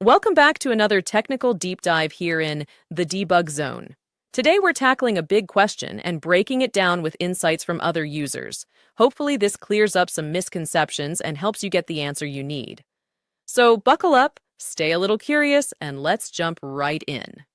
Welcome back to another technical deep dive here in the debug zone. Today we're tackling a big question and breaking it down with insights from other users. Hopefully this clears up some misconceptions and helps you get the answer you need. So buckle up, stay a little curious, and let's jump right in.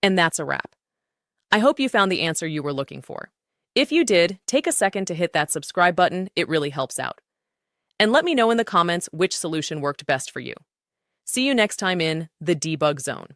And that's a wrap. I hope you found the answer you were looking for. If you did, take a second to hit that subscribe button, it really helps out. And let me know in the comments which solution worked best for you. See you next time in the debug zone.